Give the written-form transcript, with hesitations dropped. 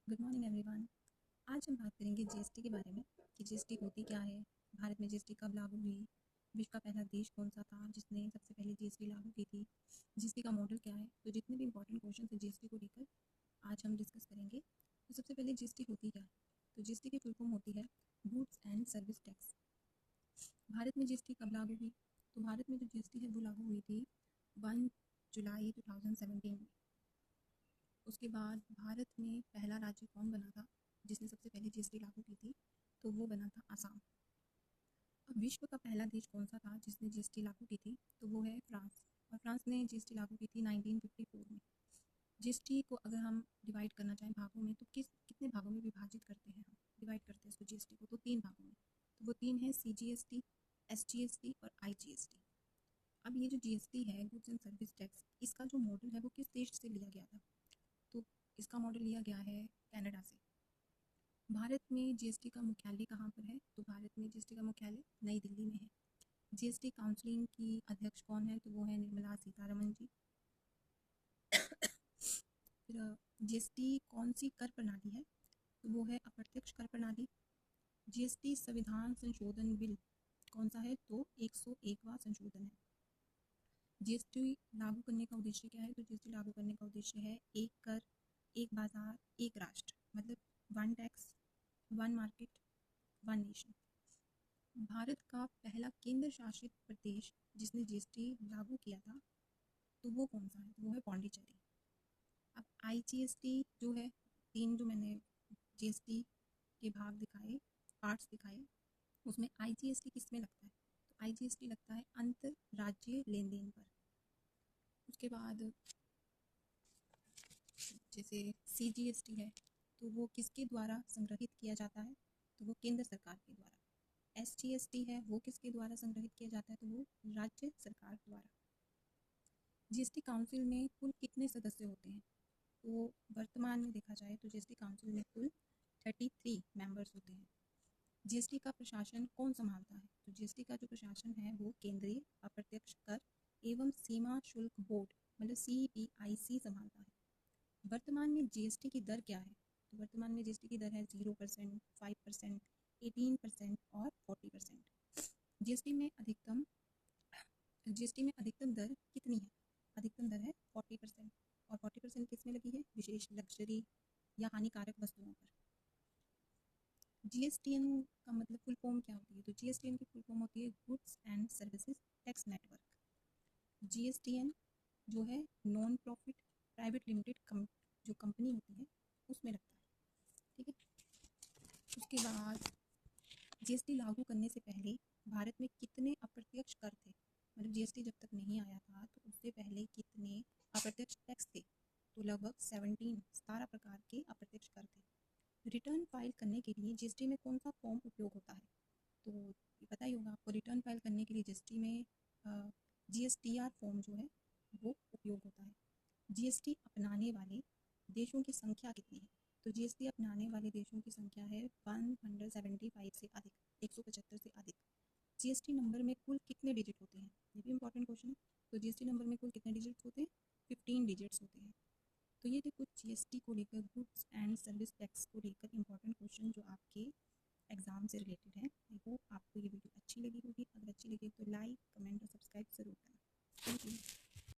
Good morning everyone. आज हम बात करेंगे जीएसटी के बारे में कि जीएसटी होती क्या है, भारत में जीएसटी कब लागू हुई, विश्व का पहला देश कौन सा था जिसने सबसे पहले जीएसटी लागू की थी, जीएसटी का मॉडल क्या है। तो जितने भी इंपॉर्टेंट क्वेश्चन हैं जीएसटी को लेकर आज हम डिस्कस करेंगे। तो सबसे पहले जीएसटी होती क्या है। तो जीएसटी की फुल फॉर्म होती है goods and service tax. Bharat में जीएसटी कब लागू हुई। तो भारत में जो जीएसटी है वो लागू हुई थी 1 जुलाई 2017 में। उसके बाद भारत में पहला राज्य कौन बना था जिसने सबसे पहले जीएसटी लागू की थी। तो वो बना था आसाम। अब विश्व का पहला देश कौन सा था जिसने जीएसटी लागू की थी। तो वो है फ्रांस। और फ्रांस ने जीएसटी लागू की थी 1954 में। जीएसटी को अगर हम डिवाइड करना चाहें भागों में तो कितने भागों में विभाजित करते हैं, हम डिवाइड करते हैं इसको जीएसटी को तो 3 भागों में। तो वो 3 है CGST, SGST और IGST। अब ये जो जीएसटी है गुड्स एंड सर्विस टैक्स, इसका जो मॉडल है वो किस देश से लिया गया था। तो इसका मॉडल लिया गया है कनाडा से। भारत में जीएसटी का मुख्यालय कहाँ पर है। तो भारत में जीएसटी का मुख्यालय नई दिल्ली में है। जीएसटी काउंसिलिंग की अध्यक्ष कौन है। तो वो है निर्मला सीतारमण जी। फिर जीएसटी कौन सी कर प्रणाली है। तो वो है अप्रत्यक्ष कर प्रणाली। जीएसटी संविधान संशोधन बिल कौन सा है। तो 101वां संशोधन है। जीएसटी लागू करने का उद्देश्य क्या है। तो जीएसटी लागू करने का उद्देश्य है एक कर, एक बाजार, एक राष्ट्र, मतलब 1 टैक्स, 1 मार्केट, 1 नेशन। भारत का पहला केंद्र शासित प्रदेश जिसने जीएसटी लागू किया था तो वो कौन सा है। तो वो है पौंडीचेरी। अब IGST जो है, 3 जो मैंने जीएसटी के भाग दिखाए, पार्ट्स दिखाए, उसमें IGST किस में लगता है। तो IGST लगता है अंतर्राज्यीय लेन देन पर। उसके बाद जैसे CGST है तो वो किसके द्वारा संग्रहित किया जाता है। तो वो केंद्र सरकार के द्वारा। SGST है वो किसके द्वारा संग्रहित किया जाता है। तो वो राज्य सरकार द्वारा। जीएसटी काउंसिल में कुल कितने सदस्य होते हैं। तो वर्तमान में देखा जाए तो जीएसटी काउंसिल में कुल 33 मेंबर्स होते हैं। जीएसटी का प्रशासन कौन संभालता है। तो जीएसटी का जो प्रशासन है वो केंद्रीय अप्रत्यक्ष कर एवं सीमा शुल्क बोर्ड मतलब CBIC संभालता है। वर्तमान में जीएसटी की दर क्या है। तो वर्तमान में जीएसटी की दर है 0%, 5%, 18% और 40%। जीएसटी में अधिकतम दर कितनी है। अधिकतम दर है 40%। और 40% किस में लगी है। विशेष लग्जरी या हानिकारक वस्तुओं पर। GSTN का मतलब फुल फॉर्म क्या होती है। तो GSTN की फुल फॉर्म होती है goods and services tax network. GSTN जो है नॉन प्रॉफिट प्राइवेट लिमिटेड जो कंपनी होती है उसमें लगता है। ठीक है। उसके बाद जीएसटी लागू करने से पहले भारत में कितने अप्रत्यक्ष कर थे। मतलब जीएसटी जब तक नहीं आया था तो उससे पहले कितने अप्रत्यक्ष टैक्स थे। तो लगभग 17 प्रकार के अप्रत्यक्ष कर थे। रिटर्न फाइल करने के लिए जीएसटी में कौन सा फॉर्म उपयोग होता है। तो ये पता ही होगा आपको, रिटर्न फाइल करने के लिए जीएसटी में GSTR फॉर्म जो है वो उपयोग होता है। जीएसटी अपनाने वाले देशों की संख्या कितनी है। तो जीएसटी अपनाने वाले देशों की संख्या है 175 से अधिक, 175 से अधिक। जीएसटी नंबर में कुल कितने डिजिट होते हैं। ये भी इंपॉर्टेंट क्वेश्चन है। तो जीएसटी नंबर में कुल कितने डिजिट्स होते हैं। 15 डिजिट्स होते हैं। तो ये थे कुछ जीएसटी को लेकर, गुड्स एंड सर्विस टैक्स को लेकर इंपॉर्टेंट क्वेश्चन जो आपके एग्जाम से रिलेटेड है। आई होप आपको ये वीडियो अच्छी लगी होगी। अगर अच्छी लगी तो लाइक, कमेंट और सब्सक्राइब जरूर करना। Thank you.